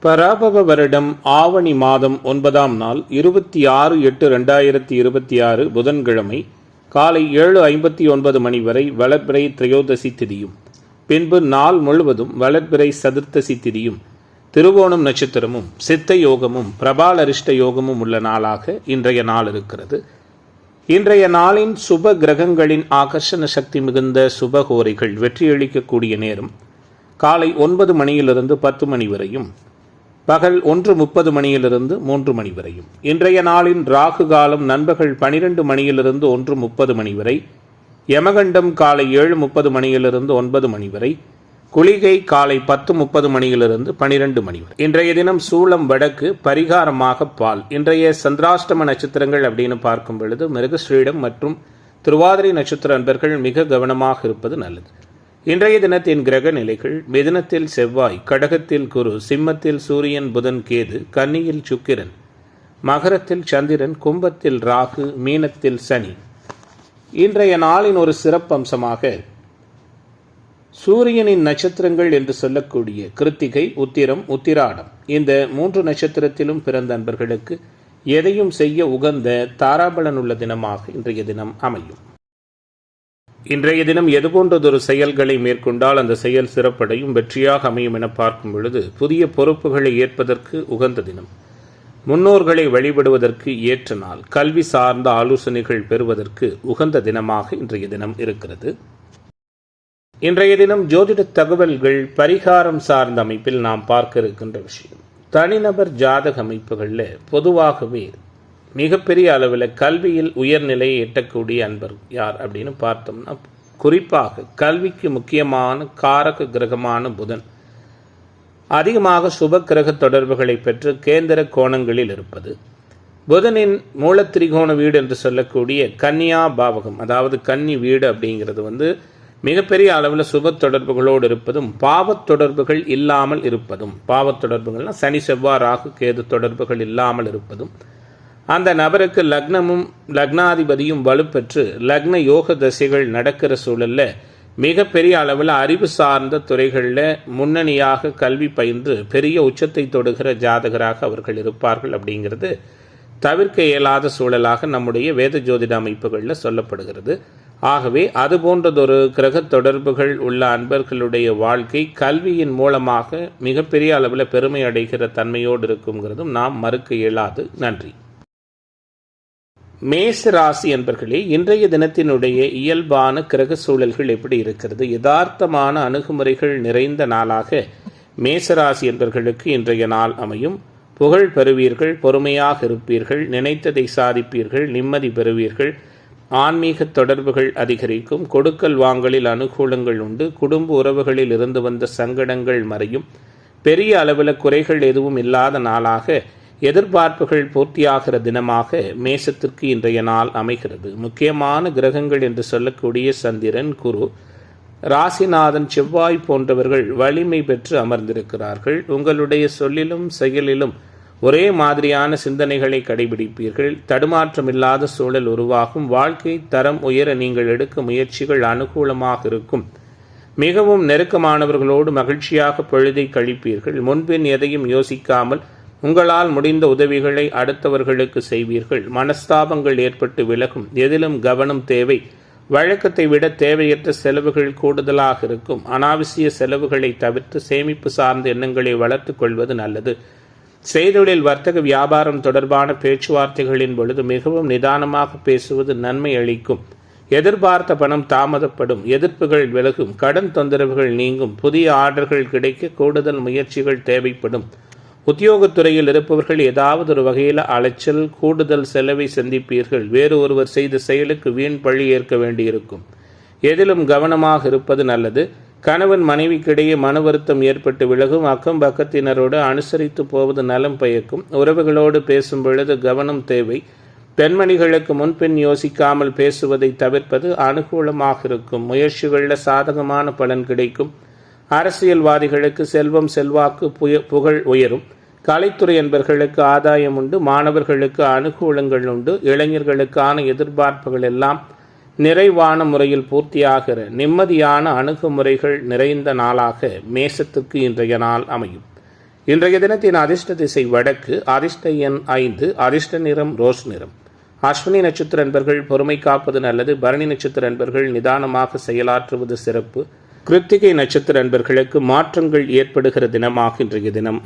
பராபவ வருடம் ஆவணி மாதம் 9ஆம் நாள் 26/8/2026 புதன்கிழமை காலை 7:59 மணி வரை வளர்பிறை திரையோதசி திதியும், பின்பு நாள் முழுவதும் வளர்பிறை சதுர்த்தசி திதியும், திருவோணம் நட்சத்திரமும் சித்த யோகமும் பிரபாலரிஷ்ட யோகமும் உள்ள நாளாக இன்றைய நாள் இருக்கிறது. இன்றைய நாளின் சுப கிரகங்களின் ஆகர்ஷண சக்தி மிகுந்த சுபகோரைகள் வெற்றியளிக்கக்கூடிய நேரம் காலை 9 மணியிலிருந்து 10 மணி வரையும், பகல் 1:30 மணியிலிருந்து 3 மணி வரையும். இன்றைய நாளின் ராகு காலம் நண்பகல் 12 மணியிலிருந்து 1:30 மணி வரை, யமகண்டம் காலை 7:30 மணியிலிருந்து 9 மணி வரை, குளிகை காலை 10:30 மணியிலிருந்து 12 மணி வரை. இன்றைய தினம் சூளம் வடக்கு, பரிகாரமாக பால். இன்றைய சந்திராஷ்டம நட்சத்திரங்கள் அப்படின்னு பார்க்கும் பொழுது மிருகஸ்ரீடம் மற்றும் திருவாதிரை நட்சத்திர அன்பர்கள் மிக கவனமாக இருப்பது நல்லது. இன்றைய தினத்தின் கிரக நிலைகள்: மிதுனத்தில் செவ்வாய், கடகத்தில் குரு, சிம்மத்தில் சூரியன், புதன், கேது, கன்னியில் சுக்கிரன், மகரத்தில் சந்திரன், கும்பத்தில் ராகு, மீனத்தில் சனி. இன்றைய நாளின் ஒரு சிறப்பம்சமாக சூரியனின் நட்சத்திரங்கள் என்று சொல்லக்கூடிய கிருத்திகை, உத்திரம், உத்திராடம் இந்த 3 நட்சத்திரத்திலும் பிறந்த அன்பர்களுக்கு எதையும் செய்ய உகந்த தாராபலன் உள்ள தினமாக இன்றைய தினம் அமையும். இன்றைய தினம் எதுபோன்றதொரு செயல்களை மேற்கொண்டால் அந்த செயல் சிறப்படையும் வெற்றியாக அமையும் என பார்க்கும் பொழுது, புதிய பொறுப்புகளை ஏற்பதற்கு உகந்த தினம், முன்னோர்களை வழிபடுவதற்கு ஏற்ற நாள், கல்வி சார்ந்த ஆலோசனைகள் பெறுவதற்கு உகந்த தினமாக இன்றைய தினம் இருக்கிறது. இன்றைய தினம் ஜோதிட தகவல்கள் பரிகாரம் சார்ந்த அமைப்பில் நாம் பார்க்க இருக்கின்ற விஷயம், தனிநபர் ஜாதக அமைப்புகளில் பொதுவாகவே மிகப்பெரிய அளவில் கல்வியில் உயர்நிலையை எட்டக்கூடிய அன்பர் யார் அப்படின்னு பார்த்தோம்னா, குறிப்பாக கல்விக்கு முக்கியமான காரக கிரகமான புதன் அதிகமாக சுப கிரக தொடர்புகளை பெற்று கேந்திர கோணங்களில் இருப்பது, புதனின் மூலத்திரிகோண வீடு என்று சொல்லக்கூடிய கன்னியா பாவகம், அதாவது கன்னி வீடு அப்படிங்கிறது மிகப்பெரிய அளவில் சுப தொடர்புகளோடு இருப்பதும், பாவத் தொடர்புகள் இல்லாமல் இருப்பதும், பாவத் தொடர்புகள்னா சனி செவ்வாய் ராகு கேது தொடர்புகள் இல்லாமல் இருப்பதும், அந்த நபருக்கு லக்னமும் லக்னாதிபதியும் வலுப்பெற்று லக்ன யோக தசைகள் நடக்கிற சூழல்ல மிகப்பெரிய அளவில் அறிவு சார்ந்த துறைகளில் முன்னணியாக கல்வி பயின்று பெரிய உச்சத்தை தொடுகிற ஜாதகராக அவர்கள் இருப்பார்கள் அப்படிங்கிறது தவிர்க்க இயலாத சூழலாக நம்முடைய வேத ஜோதிட அமைப்புகளில் சொல்லப்படுகிறது. ஆகவே அது போன்றதொரு கிரக தொடர்புகள் உள்ள அன்பர்களுடைய வாழ்க்கை கல்வியின் மூலமாக மிகப்பெரிய அளவில் பெருமை அடைகிற தன்மையோடு இருக்குங்கிறதும் நாம் மறுக்க இயலாது. நன்றி. மேச ராசி என்பர்களே, இன்றைய தினத்தினுடைய இயல்பான கிரக சூழல்கள் எப்படி இருக்கிறது? யதார்த்தமான அணுகுமுறைகள் நிறைந்த நாளாக மேசராசி என்பர்களுக்கு இன்றைய நாள் அமையும். புகழ் பெறுவீர்கள், பொறுமையாக இருப்பீர்கள், நினைத்ததை சாதிப்பீர்கள், நிம்மதி பெறுவீர்கள், ஆன்மீக தொடர்புகள் அதிகரிக்கும், கொடுக்கல் வாங்கலில் அனுகூலங்கள் உண்டு, குடும்ப உறவுகளில் இருந்து வந்த சங்கடங்கள் மறையும், பெரிய அளவில் குறைகள் எதுவும் இல்லாத நாளாக எதிர்பார்ப்புகள் பூர்த்தியாகிற தினமாக மேசத்திற்கு இன்றைய நாள் அமைகிறது. முக்கியமான கிரகங்கள் என்று சொல்லக்கூடிய சந்திரன், குரு, ராசிநாதன், செவ்வாய் போன்றவர்கள் வலிமை பெற்று அமர்ந்திருக்கிறார்கள். உங்களுடைய சொல்லிலும் செயலிலும் ஒரே மாதிரியான சிந்தனைகளை கடைபிடிப்பீர்கள். தடுமாற்றமில்லாத சூழல் உருவாகும். வாழ்க்கை தரம் உயர நீங்கள் எடுக்கும் முயற்சிகள் அனுகூலமாக இருக்கும். மிகவும் நெருக்கமானவர்களோடு மகிழ்ச்சியாக பொழுதை கழிப்பீர்கள். முன்பின் எதையும் யோசிக்காமல் உங்களால் முடிந்த உதவிகளை அடுத்தவர்களுக்கு செய்வீர்கள். மனஸ்தாபங்கள் ஏற்பட்டு விலகும். எதிலும் கவனம் தேவை. வழக்கத்தை விட தேவையற்ற செலவுகள் கூடுதலாக இருக்கும். அனாவசிய செலவுகளை தவிர்த்து சேமிப்பு சார்ந்த எண்ணங்களை வளர்த்துக் கொள்வது நல்லது. செய்தொழில், வர்த்தக, வியாபாரம் தொடர்பான பேச்சுவார்த்தைகளின் பொழுது மிகவும் நிதானமாக பேசுவது நன்மை அளிக்கும். எதிர்பார்த்த பணம் தாமதப்படும். எதிர்ப்புகள் விலகும். கடன் தொந்தரவுகள் நீங்கும். புதிய ஆர்டர்கள் கிடைக்க கூடுதல் முயற்சிகள் தேவைப்படும். உத்தியோகத்துறையில் இருப்பவர்கள் ஏதாவது ஒரு வகையில் அலைச்சல், கூடுதல் செலவை சந்திப்பீர்கள். வேறு ஒருவர் செய்த செயலுக்கு வீண் பழி ஏற்க வேண்டியிருக்கும். எதிலும் கவனமாக இருப்பது நல்லது. கணவன் மனைவிக்கிடையே மன வருத்தம் ஏற்பட்டு விலகும். அக்கம் பக்கத்தினரோடு அனுசரித்து போவது நலம் பயக்கும். உறவுகளோடு பேசும் பொழுது கவனம் தேவை. பெண்மணிகளுக்கு முன்பின் யோசிக்காமல் பேசுவதை தவிர்ப்பது அனுகூலமாக இருக்கும். முயற்சிகளில் சாதகமான பலன் கிடைக்கும். அரசியல்வாதிகளுக்கு செல்வம், செல்வாக்கு, புகழ் உயரும். கலைத்துறை என்பர்களுக்கு ஆதாயம் உண்டு. மாணவர்களுக்கு அனுகூலங்கள் உண்டு. இளைஞர்களுக்கான எதிர்பார்ப்புகள் எல்லாம் நிறைவான முறையில் பூர்த்தியாகிற நிம்மதியான அணுகுமுறைகள் நிறைந்த நாளாக மேசத்துக்கு இன்றைய நாள் அமையும். இன்றைய தினத்தின் அதிர்ஷ்ட திசை வடக்கு, அதிர்ஷ்ட எண் 5, அதிர்ஷ்ட நிறம் ரோஸ் நிறம். அஸ்வினி நட்சத்திர அன்பர்கள் பொறுமை காப்பது நல்லது. பரணி நட்சத்திர அன்பர்கள் நிதானமாக செயலாற்றுவது சிறப்பு. கிருத்திகை நட்சத்திர அன்பர்களுக்கு மாற்றங்கள் ஏற்படுகிற தினமாக இன்றைய தினம்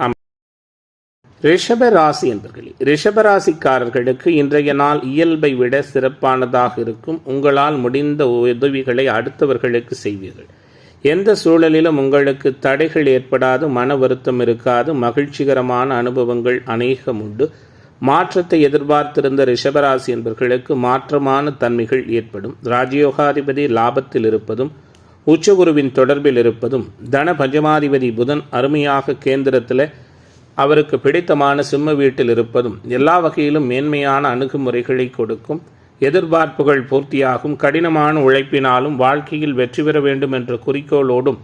ரிஷப ராசி அன்பர்களே, ரிஷபராசிக்காரர்களுக்கு இன்றைய நாள் இயல்பை விட சிறப்பானதாக இருக்கும். உங்களால் முடிந்த உதவிகளை அடுத்தவர்களுக்கு செய்வீர்கள். எந்த சூழலிலும் உங்களுக்கு தடைகள் ஏற்படாது, மன வருத்தம் இருக்காது. மகிழ்ச்சிகரமான அனுபவங்கள் அநேகம் உண்டு. மாற்றத்தை எதிர்பார்த்திருந்த ரிஷபராசி என்பவர்களுக்கு மாற்றமான தன்மைகள் ஏற்படும். ராஜயோகாதிபதி லாபத்தில் இருப்பதும் உச்சகுருவின் தொடர்பில் இருப்பதும் தன பஞ்சமாதிபதி புதன் அருமையாக கேந்திரத்தில் அவருக்கு பிடித்தமான சிம்ம வீட்டில் இருப்பதும் எல்லா வகையிலும் மேன்மையான அணுகுமுறைகளை கொடுக்கும். எதிர்பார்ப்புகள் பூர்த்தியாகும். கடினமான உழைப்பினாலும் வாழ்க்கையில் வெற்றி பெற வேண்டும் என்ற குறிக்கோளோடும்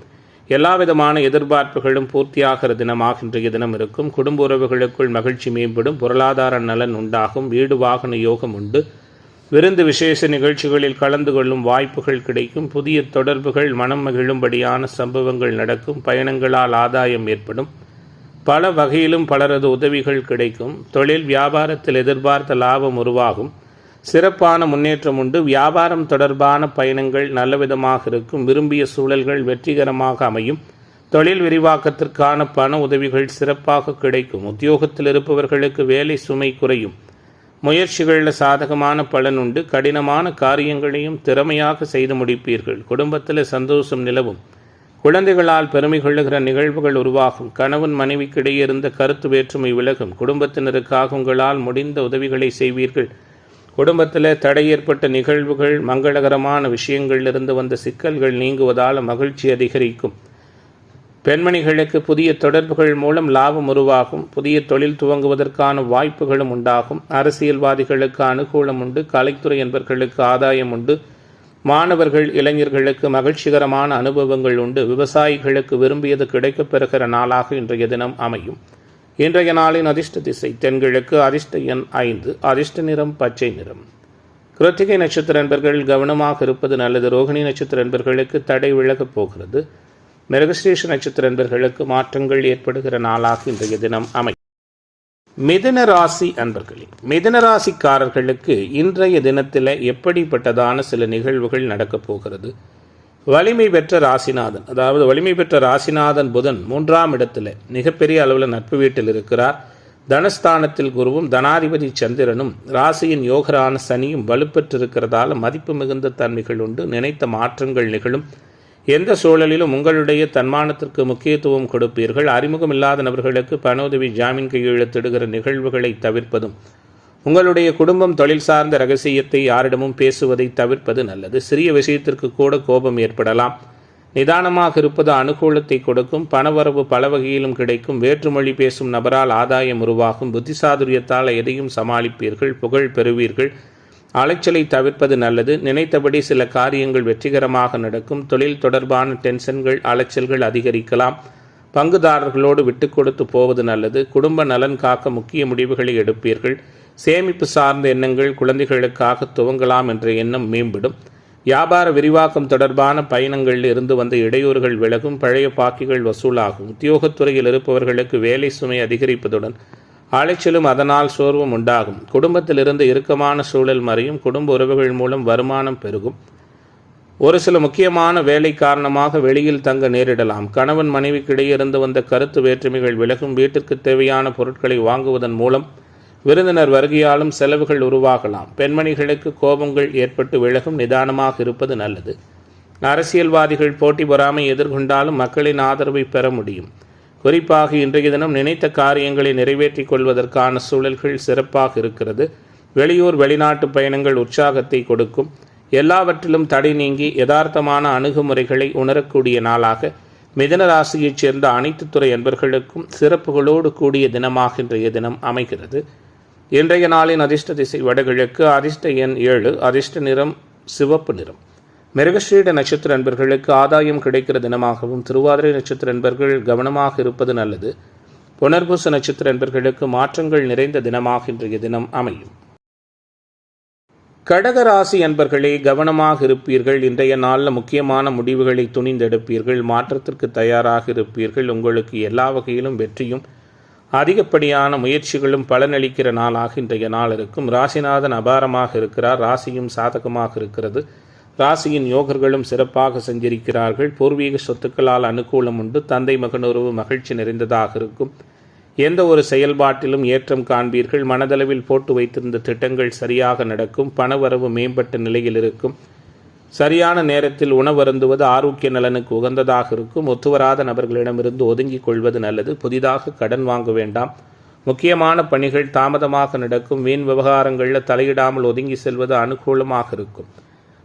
எல்லாவிதமான எதிர்பார்ப்புகளும் பூர்த்தியாகிற தினமாக இன்றைய தினம் இருக்கும். குடும்ப உறவுகளுக்குள் மகிழ்ச்சி மேம்படும். பொருளாதார நலன் உண்டாகும். வீடு வாகன யோகம் உண்டு. விருந்து விசேஷ நிகழ்ச்சிகளில் கலந்து கொள்ளும் வாய்ப்புகள் கிடைக்கும். புதிய தொடர்புகள் மனம் மகிழும்படியான சம்பவங்கள் நடக்கும். பயணங்களால் ஆதாயம் ஏற்படும். பல வகையிலும் பலரது உதவிகள் கிடைக்கும். தொழில் வியாபாரத்தில் எதிர்பார்த்த லாபம் உருவாகும். சிறப்பான முன்னேற்றம் உண்டு. வியாபாரம் தொடர்பான பயணங்கள் நல்லவிதமாக இருக்கும். விரும்பிய சூழல்கள் வெற்றிகரமாக அமையும். தொழில் விரிவாக்கத்திற்கான பண உதவிகள் சிறப்பாக கிடைக்கும். உத்தியோகத்தில் இருப்பவர்களுக்கு வேலை சுமை குறையும். முயற்சிகளில் சாதகமான பலன் உண்டு. கடினமான காரியங்களையும் திறமையாக செய்து முடிப்பீர்கள். குடும்பத்தில் சந்தோஷம் நிலவும். குழந்தைகளால் பெருமை கொள்ளுகிற நிகழ்வுகள் உருவாகும். கணவன் மனைவிக்கிடையே இருந்த கருத்து வேற்றுமை விலகும். குடும்பத்தினருக்காக உங்களால் முடிந்த உதவிகளை செய்வீர்கள். குடும்பத்தில் தடை ஏற்பட்ட நிகழ்வுகள், மங்களகரமான விஷயங்களிலிருந்து வந்த சிக்கல்கள் நீங்குவதால் மகிழ்ச்சி அதிகரிக்கும். பெண்மணிகளுக்கு புதிய தொடர்புகள் மூலம் லாபம் உருவாகும். புதிய தொழில் துவங்குவதற்கான வாய்ப்புகளும் உண்டாகும். அரசியல்வாதிகளுக்கு அனுகூலம் உண்டு. கலைத்துறை என்பவர்களுக்கு ஆதாயம் உண்டு. மாணவர்கள் இளைஞர்களுக்கு மகிழ்ச்சிகரமான அனுபவங்கள் உண்டு. விவசாயிகளுக்கு விரும்பியது கிடைக்கப் பெறுகிற நாளாக இன்றைய தினம் அமையும். இன்றைய நாளின் அதிர்ஷ்ட திசை தென்கிழக்கு, அதிர்ஷ்ட எண் 5, அதிர்ஷ்ட நிறம் பச்சை நிறம். கிருத்திகை நட்சத்திர அன்பர்கள் கவனமாக இருப்பது நல்லது. ரோகிணி நட்சத்திர அன்பர்களுக்கு தடை விலகப் போகிறது. மிருகஸ்ரீஷ நட்சத்திர அன்பர்களுக்கு மாற்றங்கள் ஏற்படுகிற நாளாக இன்றைய தினம் அமையும். மிதுன ராசி அன்பர்களே, மிதுன ராசிக்காரர்களுக்கு இன்றைய தினத்தில் எப்படிப்பட்டதான சில நிகழ்வுகள் நடக்கப் போகிறது? வலிமை பெற்ற ராசிநாதன், அதாவது வலிமை பெற்ற ராசிநாதன் புதன் 3ஆம் இடத்துல மிகப்பெரிய அளவில் நட்பு வீட்டில் இருக்கிறார். தனஸ்தானத்தில் குருவும் தனாதிபதி சந்திரனும் ராசியின் யோகரான சனியும் வலுப்பெற்றிருக்கிறதால மதிப்பு மிகுந்த தன்மைகள் உண்டு. நினைத்த மாற்றங்கள் நிகழும். எந்த சூழலிலும் உங்களுடைய தன்மானத்திற்கு முக்கியத்துவம் கொடுப்பீர்கள். அறிமுகம் இல்லாத நபர்களுக்கு பண உதவி, ஜாமீன் கையெழுத்திடுகிற நிகழ்வுகளை தவிர்ப்பதும், உங்களுடைய குடும்பம் தொழில் சார்ந்த ரகசியத்தை யாரிடமும் பேசுவதை தவிர்ப்பது நல்லது. சிறிய விஷயத்திற்கு கூட கோபம் ஏற்படலாம். நிதானமாக இருப்பது அனுகூலத்தை கொடுக்கும். பணவரவு பல வகையிலும் கிடைக்கும். வேற்றுமொழி பேசும் நபரால் ஆதாயம் உருவாகும். புத்திசாதுரியத்தால் எதையும் சமாளிப்பீர்கள். புகழ் பெறுவீர்கள். அலைச்சலை தவிர்ப்பது நல்லது. நினைத்தபடி சில காரியங்கள் வெற்றிகரமாக நடக்கும். தொழில் தொடர்பான டென்ஷன்கள், அலைச்சல்கள் அதிகரிக்கலாம். பங்குதாரர்களோடு விட்டு கொடுத்து போவது நல்லது. குடும்ப நலன் காக்க முக்கிய முடிவுகளை எடுப்பீர்கள். சேமிப்பு சார்ந்த எண்ணங்கள் குழந்தைகளுக்காக துவங்கலாம் என்ற எண்ணம் மேம்படும். வியாபார விரிவாக்கம் தொடர்பான பயணங்களில் இருந்து வந்த இடையூறுகள் விலகும். பழைய பாக்கிகள் வசூலாகும். உத்தியோகத்துறையில் இருப்பவர்களுக்கு வேலை சுமை அதிகரிப்பதுடன் அலைச்சலும் அதனால் சோர்வும் உண்டாகும். குடும்பத்திலிருந்து இறுக்கமான சூழல் மறையும். குடும்ப உறவுகள் மூலம் வருமானம் பெருகும். ஒரு சில முக்கியமான வேலை காரணமாக வெளியில் தங்க நேரிடலாம். கணவன் மனைவிக்கிடையே இருந்து வந்த கருத்து வேற்றுமைகள் விலகும். வீட்டிற்கு தேவையான பொருட்களை வாங்குவதன் மூலம் விருந்தினர் வருகையாலும் செலவுகள் உருவாகலாம். பெண்மணிகளுக்கு கோபங்கள் ஏற்பட்டு விலகும். நிதானமாக இருப்பது நல்லது. அரசியல்வாதிகள் போட்டி பொறாமை எதிர்கொண்டாலும் மக்களின் ஆதரவை பெற முடியும். குறிப்பாக இன்றைய தினம் நினைத்த காரியங்களை நிறைவேற்றிக் கொள்வதற்கான சூழல்கள் சிறப்பாக இருக்கிறது. வெளியூர் வெளிநாட்டு பயணங்கள் உற்சாகத்தை கொடுக்கும். எல்லாவற்றிலும் தடை நீங்கி யதார்த்தமான அணுகுமுறைகளை உணரக்கூடிய நாளாக மிதுன ராசியைச் சேர்ந்த அனைத்து துறை அன்பர்களுக்கும் சிறப்புகளோடு கூடிய தினமாக இன்றைய தினம் அமைகிறது. இன்றைய நாளின் அதிர்ஷ்ட திசை வடகிழக்கு, அதிர்ஷ்ட எண் 7, அதிர்ஷ்ட நிறம் சிவப்பு நிறம். மிருகஸ்ரீட நட்சத்திர அன்பர்களுக்கு ஆதாயம் கிடைக்கிற தினமாகவும், திருவாதிரை நட்சத்திர அன்பர்கள் கவனமாக இருப்பது நல்லது. புனர்பூச நட்சத்திர அன்பர்களுக்கு மாற்றங்கள் நிறைந்த தினமாக இன்றைய தினம் அமையும். கடகராசி அன்பர்களே, கவனமாக இருப்பீர்கள். இன்றைய நாளில் முக்கியமான முடிவுகளை துணிந்தெடுப்பீர்கள். மாற்றத்திற்கு தயாராக இருப்பீர்கள். உங்களுக்கு எல்லா வகையிலும் வெற்றியும் அதிகப்படியான முயற்சிகளும் பலனளிக்கிற நாளாக இன்றைய நாள் இருக்கும். ராசிநாதன் அபாரமாக இருக்கிறார். ராசியும் சாதகமாக இருக்கிறது. ராசியின் யோகர்களும் சிறப்பாக சஞ்சரிக்கிறார்கள். பூர்வீக சொத்துக்களால் அனுகூலம் உண்டு. தந்தை மகன் உறவு மகிழ்ச்சி நிறைந்ததாக இருக்கும். எந்த ஒரு செயல்பாட்டிலும் ஏற்றம் காண்பீர்கள். மனதளவில் போட்டு வைத்திருந்த திட்டங்கள் சரியாக நடக்கும். பணவரவு மேம்பட்ட நிலையில் இருக்கும். சரியான நேரத்தில் உணவருந்துவது ஆரோக்கிய நலனுக்கு உகந்ததாக இருக்கும். ஒத்துவராத நபர்களிடமிருந்து ஒதுங்கிக் கொள்வது நல்லது. புதிதாக கடன் வாங்க வேண்டாம். முக்கியமான பணிகள் தாமதமாக நடக்கும். வீண் விவகாரங்களில் தலையிடாமல் ஒதுங்கி செல்வது அனுகூலமாக இருக்கும்.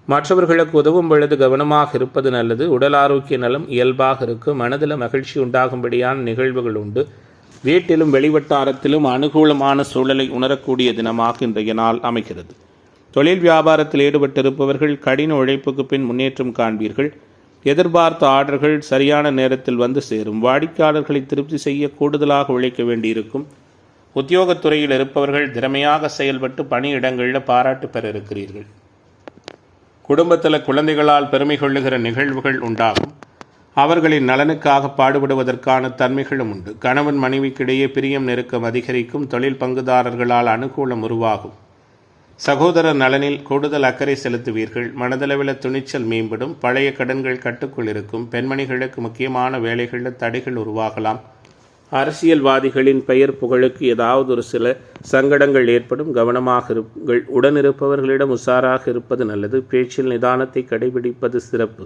மற்றவர்களுக்கு உதவும் பொழுது கவனமாக இருப்பது நல்லது. உடல் ஆரோக்கிய நலம் இயல்பாக இருக்கும். மனதில் மகிழ்ச்சி உண்டாகும்படியான நிகழ்வுகள் உண்டு. வீட்டிலும் வெளிவட்டாரத்திலும் அனுகூலமான சூழலை உணரக்கூடிய தினமாக இன்றைய நாள் அமைகிறது. தொழில் வியாபாரத்தில் ஈடுபட்டிருப்பவர்கள் கடின உழைப்புக்கு பின் முன்னேற்றம் காண்பீர்கள். எதிர்பார்த்த ஆர்டர்கள் சரியான நேரத்தில் வந்து சேரும். வாடிக்கையாளர்களை திருப்தி செய்ய கூடுதலாக உழைக்க வேண்டியிருக்கும். உத்தியோகத்துறையில் இருப்பவர்கள் திறமையாக செயல்பட்டு பணியிடங்களில் பாராட்டு பெற இருக்கிறீர்கள். குடும்பத்தில் குழந்தைகளால் பெருமை கொள்ளுகிற நிகழ்வுகள் உண்டாகும். அவர்களின் நலனுக்காக பாடுபடுவதற்கான தன்மைகளும் உண்டு. கணவன் மனைவிக்கிடையே பிரியம் நெருக்கம் அதிகரிக்கும். தொழில் பங்குதாரர்களால் அனுகூலம் உருவாகும். சகோதர நலனில் கூடுதல் அக்கறை செலுத்துவீர்கள். மனதளவில் துணிச்சல் மேம்படும். பழைய கடன்கள் கட்டுக்குள் இருக்கும். பெண்மணிகளுக்கு முக்கியமான வேலைகளில் தடைகள் உருவாகலாம். அரசியல்வாதிகளின் பெயர் புகழுக்கு ஏதாவது ஒரு சில சங்கடங்கள் ஏற்படும். கவனமாக இருங்கள். உடனிருப்பவர்களிடம் உஷாராக இருப்பது நல்லது. பேச்சில் நிதானத்தை கடைபிடிப்பது சிறப்பு.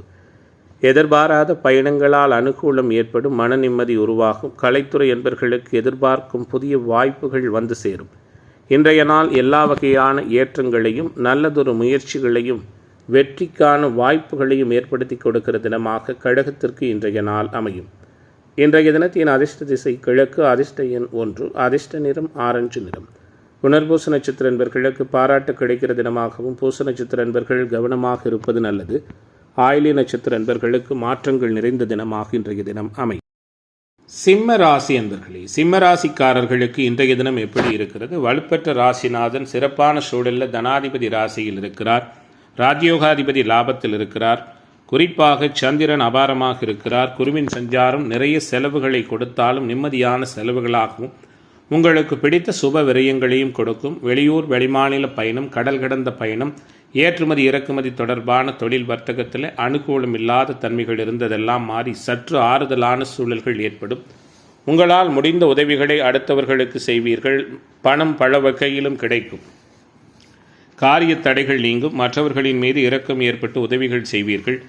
எதிர்பாராத பயணங்களால் அனுகூலம் ஏற்படும். மன நிம்மதி உருவாகும். கலைத்துறை என்பவர்களுக்கு எதிர்பார்க்கும் புதிய வாய்ப்புகள் வந்து சேரும். இன்றைய நாள் எல்லா வகையான ஏற்றங்களையும் நல்லதொரு முயற்சிகளையும் வெற்றிக்கான வாய்ப்புகளையும் ஏற்படுத்தி கொடுக்கிற தினமாக கடகத்திற்கு இன்றைய நாள் அமையும். இன்றைய தினத்தின் அதிர்ஷ்ட திசை கிழக்கு. அதிர்ஷ்ட எண் 1. அதிர்ஷ்ட நிறம் ஆரஞ்சு நிறம். புனர்பூச நட்சத்திர என்பர்களுக்கு பாராட்டு கிடைக்கிற தினமாகவும் பூச நட்சத்திர என்பர்கள் கவனமாக இருப்பது நல்லது. ஆயிலி நட்சத்திர என்பர்களுக்கு மாற்றங்கள் நிறைந்த தினமாக இன்றைய தினம் அமையும். சிம்ம ராசி என்பர்களே, சிம்ம ராசிக்காரர்களுக்கு இன்றைய தினம் எப்படி இருக்கிறது? வலுப்பெற்ற ராசிநாதன் சிறப்பான சூழலில் தனாதிபதி ராசியில் இருக்கிறார். ராஜயோகாதிபதி லாபத்தில் இருக்கிறார். குறிப்பாக சந்திரன் அபாரமாக இருக்கிறார். குருவின் சஞ்சாரம் நிறைய செலவுகளை கொடுத்தாலும் நிம்மதியான செலவுகளாகவும் உங்களுக்கு பிடித்த சுப விரயங்களையும் கொடுக்கும். வெளியூர் வெளிமாநில பயணம், கடல் கடந்த பயணம், ஏற்றுமதி இறக்குமதி தொடர்பான தொழில் வர்த்தகத்தில் அனுகூலம் இல்லாத தன்மைகள் இருந்ததெல்லாம் மாறி சற்று ஆறுதலான சூழல்கள் ஏற்படும். உங்களால் முடிந்த உதவிகளை அடுத்தவர்களுக்கு செய்வீர்கள். பணம் பல வகையிலும் கிடைக்கும். காரிய தடைகள் நீங்கும். மற்றவர்களின் மீது இரக்கம் ஏற்பட்டு உதவிகள் செய்வீர்கள்.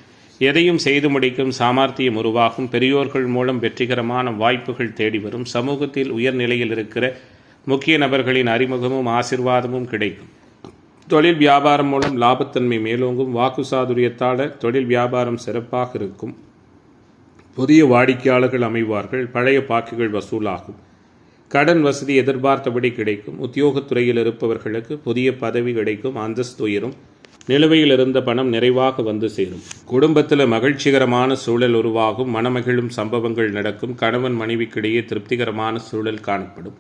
எதையும் செய்து முடிக்கும் சாமர்த்தியம் உருவாகும். பெரியோர்கள் மூலம் வெற்றிகரமான வாய்ப்புகள் தேடி வரும். சமூகத்தில் உயர்நிலையில் இருக்கிற முக்கிய நபர்களின் அறிமுகமும் ஆசிர்வாதமும் கிடைக்கும். தொழில் வியாபாரம் மூலம் லாபத்தன்மை மேலோங்கும். வாக்கு சாதுரியத்தால் தொழில் வியாபாரம் சிறப்பாக இருக்கும். புதிய வாடிக்கையாளர்கள் அமைவார்கள். பழைய பாக்குகள் வசூலாகும். கடன் வசதி எதிர்பார்த்தபடி கிடைக்கும். உத்தியோகத்துறையில் இருப்பவர்களுக்கு புதிய பதவி கிடைக்கும். அந்தஸ்து உயரும். நிலுவையில் இருந்த பணம் நிறைவாக வந்து சேரும். குடும்பத்தில் மகிழ்ச்சிகரமான சூழல் உருவாகும். மனமகிழும் சம்பவங்கள் நடக்கும். கணவன் மனைவிக்கிடையே திருப்திகரமான சூழல் காணப்படும்.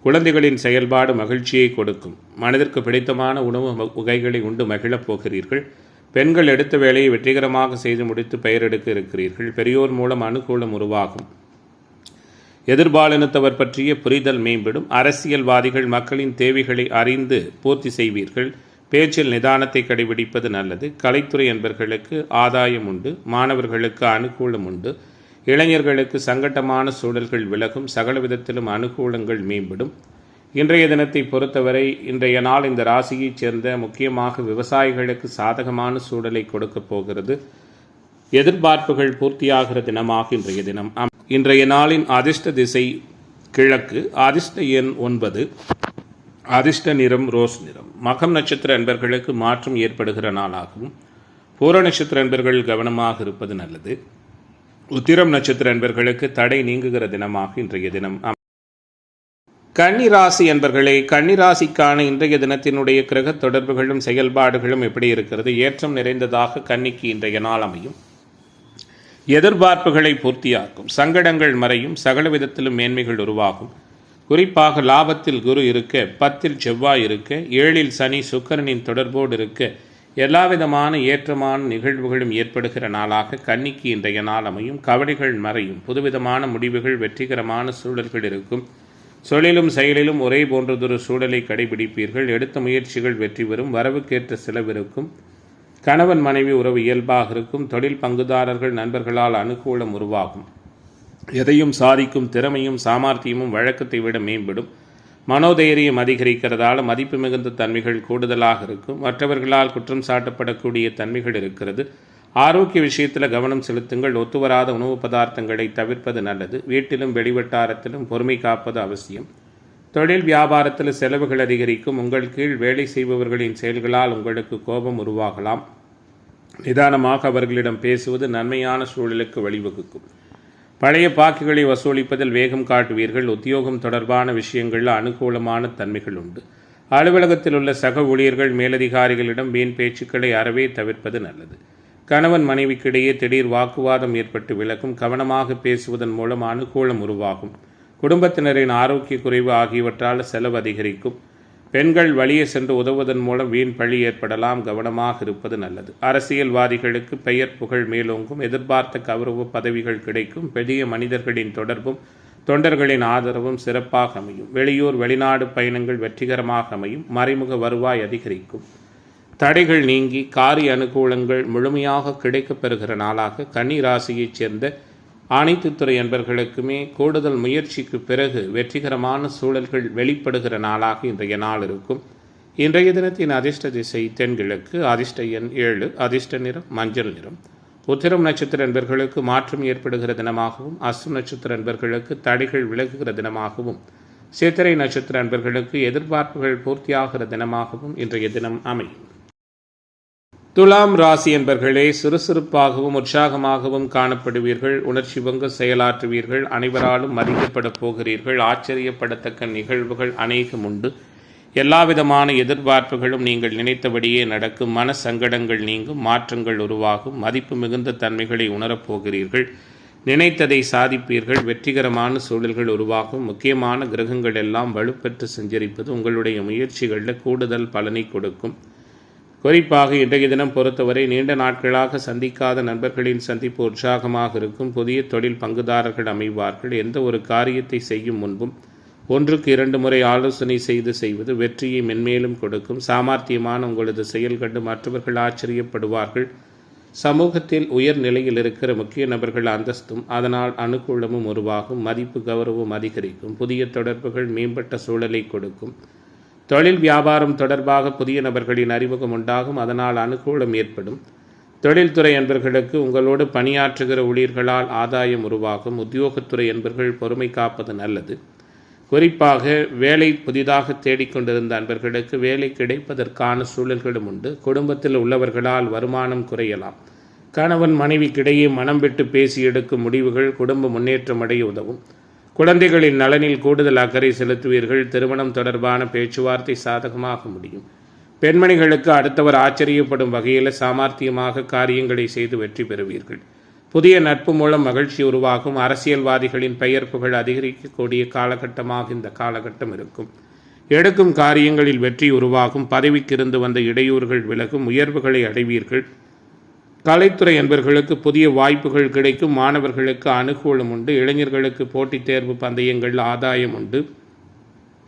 குழந்தைகளின் செயல்பாடு மகிழ்ச்சியை கொடுக்கும். மனதிற்கு பிடித்தமான உணவு வகைகளை உண்டு மகிழப் போகிறீர்கள். பெண்கள் எடுத்த வேலையை வெற்றிகரமாக செய்து முடித்து பெயரெடுக்க இருக்கிறீர்கள். பெரியோர் மூலம் அனுகூலம் உருவாகும். எதிர்பாலினத்தவர் பற்றிய புரிதல் மேம்படும். அரசியல்வாதிகள் மக்களின் தேவைகளை அறிந்து பூர்த்தி செய்வீர்கள். பேச்சில் நிதானத்தை கடைபிடிப்பது நல்லது. கலைத்துறை என்பவர்களுக்கு ஆதாயம் உண்டு. மாணவர்களுக்கு அனுகூலம் உண்டு. இளைஞர்களுக்கு சங்கட்டமான சூழல்கள் விலகும். சகல விதத்திலும் அனுகூலங்கள் மேம்படும். இன்றைய தினத்தை பொறுத்தவரை இன்றைய நாள் இந்த ராசியைச் சேர்ந்த முக்கியமாக விவசாயிகளுக்கு சாதகமான சூழலை கொடுக்கப் போகிறது. எதிர்பார்ப்புகள் பூர்த்தியாகிற தினமாக இன்றைய தினம். இன்றைய நாளின் அதிர்ஷ்ட திசை கிழக்கு. அதிர்ஷ்ட எண் 9. அதிர்ஷ்ட நிறம் ரோஸ் நிறம். மகம் நட்சத்திர அன்பர்களுக்கு மாற்றம் ஏற்படுகிற நாளாகவும் பூர நட்சத்திர அன்பர்கள் கவனமாக இருப்பது நல்லது. உத்திரம் நட்சத்திர அன்பர்களுக்கு தடை நீங்குகிற தினமாக இன்றைய தினம். கன்னிராசி என்பர்களே, கன்னிராசிக்கான இன்றைய தினத்தினுடைய கிரக தொடர்புகளும் செயல்பாடுகளும் எப்படி இருக்கிறது? ஏற்றம் நிறைந்ததாக கன்னிக்கு இன்றைய நாள் அமையும். எதிர்பார்ப்புகளை பூர்த்தியாக்கும். சங்கடங்கள் மறையும். சகல விதத்திலும் மேன்மைகள் உருவாகும். குறிப்பாக லாபத்தில் குரு இருக்க, 10 செவ்வாய் இருக்க, 7 சனி சுக்கிரனின் தொடர்போடு இருக்க, எல்லாவிதமான ஏற்றமான நிகழ்வுகளும் ஏற்படுகிற நாளாக கன்னிக்கு இன்றைய நாள் அமையும். கவலைகள் மறையும். புதுவிதமான முடிவுகள், வெற்றிகரமான சூழல்கள் இருக்கும். சொல்லிலும் செயலிலும் ஒரே போன்றதொரு சூழலை கடைபிடிப்பீர்கள். எடுத்த முயற்சிகள் வெற்றி பெறும். வரவுக்கேற்ற செலவிருக்கும். கணவன் மனைவி உறவு இயல்பாக இருக்கும். தொழில் பங்குதாரர்கள் நண்பர்களால் அனுகூலம் உருவாகும். எதையும் சாதிக்கும் திறமையும் சாமர்த்தியமும் வழக்கத்தை விட மேம்படும். மனோதைரியம் அதிகரிக்கிறதால மதிப்பு மிகுந்த தன்மைகள் கூடுதலாக இருக்கும். மற்றவர்களால் குற்றம் சாட்டப்படக்கூடிய தன்மைகள் இருக்கிறது. ஆரோக்கிய விஷயத்தில் கவனம் செலுத்துங்கள். ஒத்துவராத உணவு பதார்த்தங்களை தவிர்ப்பது நல்லது. வீட்டிலும் வெளிவட்டாரத்திலும் பொறுமை காப்பது அவசியம். தொழில் வியாபாரத்தில் செலவுகள் அதிகரிக்கும். உங்கள் கீழ் வேலை செய்பவர்களின் செயல்களால் உங்களுக்கு கோபம் உருவாகலாம். நிதானமாக அவர்களிடம் பேசுவது நன்மையான சூழலுக்கு வழிவகுக்கும். பழைய பாக்கிகளை வசூலிப்பதில் வேகம் காட்டுவீர்கள். உத்தியோகம் தொடர்பான விஷயங்களில் அனுகூலமான தன்மைகள் உண்டு. அலுவலகத்தில் உள்ள சக ஊழியர்கள் மேலதிகாரிகளிடம் வீண் பேச்சுக்களை அறவே தவிர்ப்பது நல்லது. கணவன் மனைவிக்கிடையே திடீர் வாக்குவாதம் ஏற்பட்டு விலகும். கவனமாக பேசுவதன் மூலம் அனுகூலம் உருவாகும். குடும்பத்தினரின் ஆரோக்கிய குறைவு ஆகியவற்றால் செலவு அதிகரிக்கும். பெண்கள் வழியே சென்று உதவுவதன் மூலம் வீண் பழி ஏற்படலாம். கவனமாக இருப்பது நல்லது. அரசியல்வாதிகளுக்கு பெயர் புகழ் மேலோங்கும். எதிர்பார்த்த கௌரவ பதவிகள் கிடைக்கும். பெரிய மனிதர்களின் தொடர்பும் தொண்டர்களின் ஆதரவும் சிறப்பாக அமையும். வெளியூர் வெளிநாடு பயணங்கள் வெற்றிகரமாக அமையும். மறைமுக வருவாய் அதிகரிக்கும். தடைகள் நீங்கி காரிய அனுகூலங்கள் முழுமையாக கிடைக்கப் பெறுகிற நாளாக கன்னி ராசியைச் சேர்ந்த அனைத்து துறை அன்பர்களுக்குமே கூடுதல் முயற்சிக்கு பிறகு வெற்றிகரமான சூழல்கள் வெளிப்படுகிற நாளாக இன்றைய நாள் இருக்கும். இன்றைய தினத்தின் அதிர்ஷ்ட திசை தென்கிழக்கு. அதிர்ஷ்ட எண் 7. அதிர்ஷ்ட நிறம் மஞ்சள் நிறம். உத்திரம் நட்சத்திர அன்பர்களுக்கு மாற்றம் ஏற்படுகிற தினமாகவும், அஸ்தம் நட்சத்திர அன்பர்களுக்கு தடைகள் விலகுகிற தினமாகவும், சித்திரை நட்சத்திர அன்பர்களுக்கு எதிர்பார்ப்புகள் பூர்த்தியாகிற தினமாகவும் இன்றைய தினம் அமையும். துலாம் ராசி என்பர்களே, சுறுசுறுப்பாகவும் உற்சாகமாகவும் காணப்படுவீர்கள். உணர்ச்சி பொங்க செயலாற்றுவீர்கள். அனைவராலும் மதிக்கப்படப் போகிறீர்கள். ஆச்சரியப்படத்தக்க நிகழ்வுகள் அநேகம் உண்டு. எல்லாவிதமான எதிர்பார்ப்புகளும் நீங்கள் நினைத்தபடியே நடக்கும். மன சங்கடங்கள் நீங்கும். மாற்றங்கள் உருவாகும். மதிப்பு மிகுந்த தன்மைகளை உணரப்போகிறீர்கள். நினைத்ததை சாதிப்பீர்கள். வெற்றிகரமான சூழல்கள் உருவாகும். முக்கியமான கிரகங்கள் எல்லாம் வலுப்பெற்று சஞ்சரிப்பது உங்களுடைய முயற்சிகளில் கூடுதல் பலனை கொடுக்கும். குறிப்பாக இன்றைய தினம் பொறுத்தவரை நீண்ட நாட்களாக சந்திக்காத நண்பர்களின் சந்திப்பு உற்சாகமாக இருக்கும். புதிய தொழில் பங்குதாரர்கள் அமைவார்கள். எந்த ஒரு காரியத்தை செய்யும் முன்பும் 1-2 முறை ஆலோசனை செய்வது வெற்றியை மென்மேலும் கொடுக்கும். சாமர்த்தியமான உங்களது செயல் கண்டு மற்றவர்கள் ஆச்சரியப்படுவார்கள். சமூகத்தில் உயர் நிலையில் இருக்கிற முக்கிய நபர்கள் அந்தஸ்தும் அதனால் அனுகூலமும் உருவாகும். மதிப்பு கௌரவம் அதிகரிக்கும். புதிய தொடர்புகள் மேம்பட்ட சூழலை கொடுக்கும். தொழில் வியாபாரம் தொடர்பாக புதிய நபர்களின் அறிமுகம் உண்டாகும். அதனால் அனுகூலம் ஏற்படும். தொழில்துறை என்பர்களுக்கு உங்களோடு பணியாற்றுகிற ஊழியர்களால் ஆதாயம் உருவாகும். உத்தியோகத்துறை என்பர்கள் பொறுமை காப்பது நல்லது. குறிப்பாக வேலை புதிதாக தேடிக்கொண்டிருந்த அன்பர்களுக்கு வேலை கிடைப்பதற்கான சூழல்களும் உண்டு. குடும்பத்தில் உள்ளவர்களால் வருமானம் குறையலாம். கணவன் மனைவிக்கிடையே மனம் விட்டு பேசி எடுக்கும் முடிவுகள் குடும்ப முன்னேற்றம் அடைய உதவும். குழந்தைகளின் நலனில் கூடுதல் அக்கறை செலுத்துவீர்கள். திருமணம் தொடர்பான பேச்சுவார்த்தை சாதகமாக முடியும். பெண்மணிகளுக்கு அடுத்தவர் ஆச்சரியப்படும் வகையில் சாமர்த்தியமாக காரியங்களை செய்து வெற்றி பெறுவீர்கள். புதிய நட்பு மூலம் மகிழ்ச்சி உருவாகும். அரசியல்வாதிகளின் பெயர் புகழ் அதிகரிக்கக்கூடிய காலகட்டமாக இந்த காலகட்டம் இருக்கும். எடுக்கும் காரியங்களில் வெற்றி உருவாகும். பதவிக்கிருந்து வந்த இடையூறுகள் விலகும். உயர்வுகளை அடைவீர்கள். கலைத்துறை என்பவர்களுக்கு புதிய வாய்ப்புகள் கிடைக்கும். மாணவர்களுக்கு அனுகூலம் உண்டு. இளைஞர்களுக்கு போட்டித் தேர்வு பந்தயங்கள் ஆதாயம் உண்டு.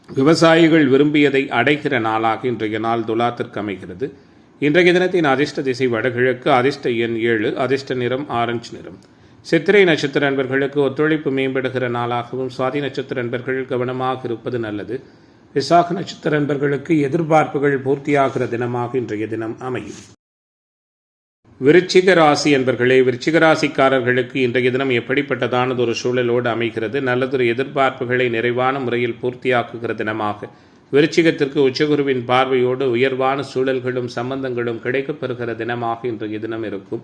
விவசாயிகள் விரும்பியதை அடைகிற நாளாக இன்றைய நாள் துலாத்திற்கு அமைகிறது. இன்றைய தினத்தின் அதிர்ஷ்ட திசை வடகிழக்கு. அதிர்ஷ்ட எண் 7. அதிர்ஷ்ட நிறம் ஆரஞ்சு நிறம். சித்திரை நட்சத்திர அன்பர்களுக்கு ஒத்துழைப்பு மேம்படுகிற நாளாகவும், சுவாதி நட்சத்திர அன்பர்கள் கவனமாக இருப்பது நல்லது. விசாக நட்சத்திர அன்பர்களுக்கு எதிர்பார்ப்புகள் பூர்த்தியாகிற தினமாக இன்றைய தினம் அமையும். விருச்சிக ராசி என்பர்களே, விருச்சிக ராசிக்காரர்களுக்கு இன்றைய தினம் எப்படிப்பட்டதானது ஒரு சூழலோடு அமைகிறது. நல்லதொரு எதிர்பார்ப்புகளை நிறைவான முறையில் பூர்த்தியாக்குகிற தினமாக விருச்சிகத்திற்கு உச்சகுருவின் பார்வையோடு உயர்வான சூழல்களும் சம்பந்தங்களும் கிடைக்கப்பெறுகிற தினமாக இன்றைய தினம் இருக்கும்.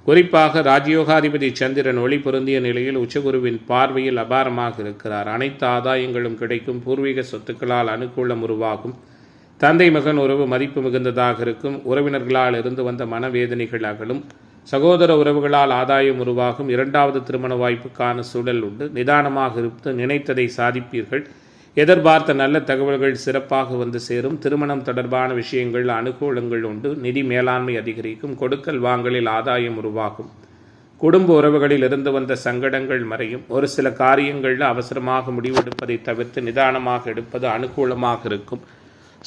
குறிப்பாக ராஜயோகாதிபதி சந்திரன் ஒளி பொருந்திய நிலையில் உச்சகுருவின் பார்வையில் அபாரமாக இருக்கிறார். அனைத்து ஆதாயங்களும் கிடைக்கும். பூர்வீக சொத்துக்களால் அனுகூலம் உருவாகும். தந்தை மகன் உறவு மதிப்பு மிகுந்ததாக இருக்கும். உறவினர்களால் இருந்து வந்த மனவேதனைகள் அகலும். சகோதர உறவுகளால் ஆதாயம் உருவாகும். 2வது திருமண வாய்ப்புக்கான சூழல் உண்டு. நிதானமாக இருந்து நினைத்ததை சாதிப்பீர்கள். எதிர்பார்த்த நல்ல தகவல்கள் சிறப்பாக வந்து சேரும். திருமணம் தொடர்பான விஷயங்கள் அனுகூலங்கள் உண்டு. நிதி மேலாண்மை அதிகரிக்கும். கொடுக்கல் வாங்கலில் ஆதாயம் உருவாகும். குடும்ப உறவுகளில் இருந்து வந்த சங்கடங்கள் மறையும். ஒரு சில காரியங்களில் அவசரமாக முடிவெடுப்பதை தவிர்த்து நிதானமாக எடுப்பது அனுகூலமாக இருக்கும்.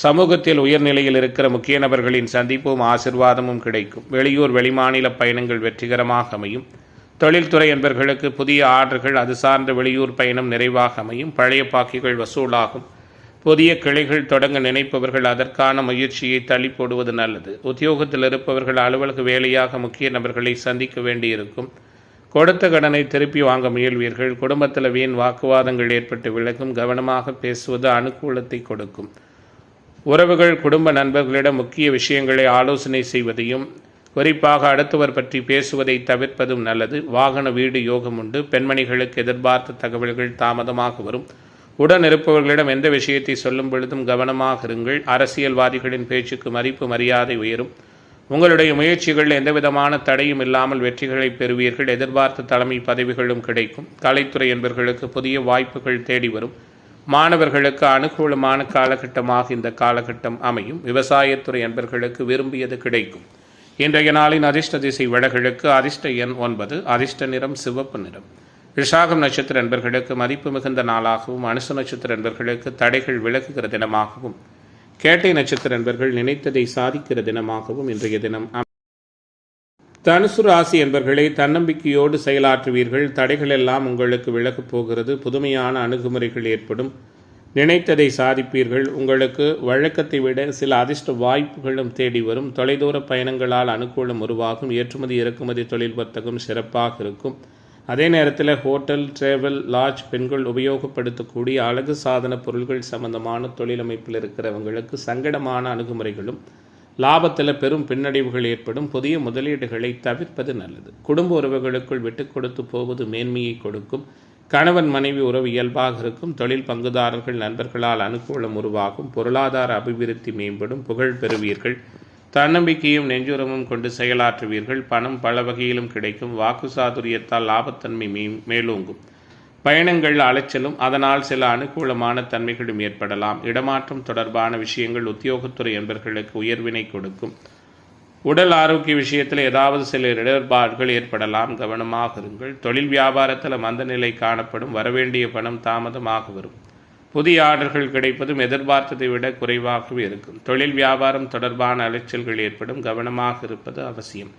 சமூகத்தில் உயர்நிலையில் இருக்கிற முக்கிய நபர்களின் சந்திப்பும் ஆசிர்வாதமும் கிடைக்கும். வெளியூர் வெளிமாநில பயணங்கள் வெற்றிகரமாக அமையும். தொழில்துறை என்பவர்களுக்கு புதிய ஆர்டர்கள், அது சார்ந்த வெளியூர் பயணம் நிறைவாக அமையும். பழைய பாக்கிகள் வசூலாகும். புதிய கிளைகள் தொடங்க நினைப்பவர்கள் அதற்கான முயற்சியை தள்ளி போடுவது நல்லது. உத்தியோகத்தில் இருப்பவர்கள் அலுவலக வேலையாக முக்கிய நபர்களை சந்திக்க வேண்டியிருக்கும். கொடுத்த கடனை திருப்பி வாங்க முயல்வீர்கள். குடும்பத்தில் வீண் வாக்குவாதங்கள் ஏற்பட்டு விலகும். கவனமாக பேசுவது அனுகூலத்தை கொடுக்கும். உறவுகள், குடும்ப நண்பர்களிடம் முக்கிய விஷயங்களை ஆலோசனை செய்வதையும் குறிப்பாக அடுத்தவர் பற்றி பேசுவதை தவிர்ப்பதும் நல்லது. வாகன வீடு யோகம் உண்டு. பெண்மணிகளுக்கு எதிர்பார்த்த தகவல்கள் தாமதமாக வரும். உடன் இருப்பவர்களிடம் எந்த விஷயத்தை சொல்லும் பொழுதும் கவனமாக இருங்கள். அரசியல்வாதிகளின் பேச்சுக்கு மதிப்பு மரியாதை உயரும். உங்களுடைய முயற்சிகள் எந்தவிதமான தடையும் இல்லாமல் வெற்றிகளை பெறுவீர்கள். எதிர்பார்த்த தலைமை பதவிகளும் கிடைக்கும். கலைத்துறை என்பவர்களுக்கு புதிய வாய்ப்புகள் தேடி வரும். மாணவர்களுக்கு அனுகூலமான காலகட்டமாக இந்த காலகட்டம் அமையும். விவசாயத்துறை என்பவர்களுக்கு விரும்பியது கிடைக்கும். இன்றைய நாளின் அதிர்ஷ்ட திசை வடகிழக்கு. அதிர்ஷ்ட எண் 9. அதிர்ஷ்ட நிறம் சிவப்பு நிறம். விஷாகம் நட்சத்திர என்பர்களுக்கு மதிப்பு மிகுந்த நாளாகவும், அனுச நட்சத்திர என்பர்களுக்கு தடைகள் விலகுகிற தினமாகவும், கேட்டை நட்சத்திர என்பர்கள் நினைத்ததை சாதிக்கிற தினமாகவும் இன்றைய தினம். தனுசு ராசி என்பர்களை தன்னம்பிக்கையோடு செயலாற்றுவீர்கள். தடைகள் எல்லாம் உங்களுக்கு விலகப் போகிறது. புதுமையான அணுகுமுறைகள் ஏற்படும். நினைத்ததை சாதிப்பீர்கள். உங்களுக்கு வழக்கத்தை விட சில அதிர்ஷ்ட வாய்ப்புகளும் தேடி வரும். தொலைதூர பயணங்களால் அனுகூலம் உருவாகும். ஏற்றுமதி இறக்குமதி தொழில் வர்த்தகம் சிறப்பாக இருக்கும். அதே நேரத்தில் ஹோட்டல், டிராவல், லாட்ஜ், பெண்கள் உபயோகப்படுத்தக்கூடிய அழகு சாதன பொருள்கள் சம்பந்தமான தொழிலமைப்பில் இருக்கிறவங்களுக்கு சங்கடமான அணுகுமுறைகளும் லாபத்தில் பெரும் பின்னடைவுகள் ஏற்படும். புதிய முதலீடுகளை தவிர்ப்பது நல்லது. குடும்ப உறவுகளுக்குள் விட்டு கொடுத்து போவது மேன்மையை கொடுக்கும். கணவன் மனைவி உறவு இயல்பாக இருக்கும். தொழில் பங்குதாரர்கள் நண்பர்களால் அனுகூலம் உருவாகும். பொருளாதார அபிவிருத்தி மேம்படும். புகழ் பெறுவீர்கள். தன்னம்பிக்கையும் நெஞ்சுரமும் கொண்டு செயலாற்றுவீர்கள். பணம் பல வகையிலும் கிடைக்கும். வாக்கு சாதுரியத்தால் லாபத்தன்மை மேலோங்கும். பயணங்கள் அலைச்சலும், அதனால் சில அனுகூலமான தன்மைகளும் ஏற்படலாம். இடமாற்றம் தொடர்பான விஷயங்கள் உத்தியோகத்துறை என்பவர்களுக்கு உயர்வினை கொடுக்கும். உடல் ஆரோக்கிய விஷயத்தில் ஏதாவது சில இடர்பாடுகள் ஏற்படலாம். கவனமாக இருங்கள். தொழில் வியாபாரத்தில் மந்த நிலை காணப்படும். வரவேண்டிய பணம் தாமதமாக வரும். புதிய ஆர்டர்கள் கிடைப்பதும் எதிர்பார்த்ததை விட குறைவாகவே இருக்கும். தொழில் வியாபாரம் தொடர்பான அலைச்சல்கள் ஏற்படும். கவனமாக இருப்பது அவசியம்.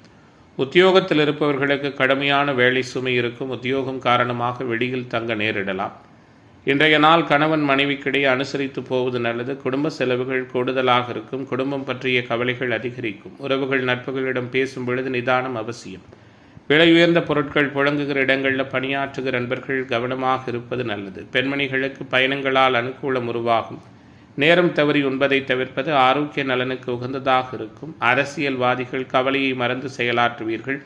உத்தியோகத்தில் இருப்பவர்களுக்கு கடுமையான வேலை சுமை இருக்கும். உத்தியோகம் காரணமாக வெளியில் தங்க நேரிடலாம். இன்றைய நாள் கணவன் மனைவிக்கிடையே அனுசரித்து போவது நல்லது. குடும்ப செலவுகள் கூடுதலாக இருக்கும். குடும்பம் பற்றிய கவலைகள் அதிகரிக்கும். உறவுகள் நட்புகளிடம் பேசும் பொழுது நிதானம் அவசியம். விலை உயர்ந்த பொருட்கள் புழங்குகிற இடங்களில் பணியாற்றுகிற நண்பர்கள் கவனமாக இருப்பது நல்லது. பெண்மணிகளுக்கு பயணங்களால் அனுகூலம் உருவாகும். நேரம் தவறி உண்பதை தவிர்ப்பது ஆரோக்கிய நலனுக்கு உகந்ததாக இருக்கும். அரசியல்வாதிகள் கவலையை மறந்து செயலாற்றுவீர்கள்.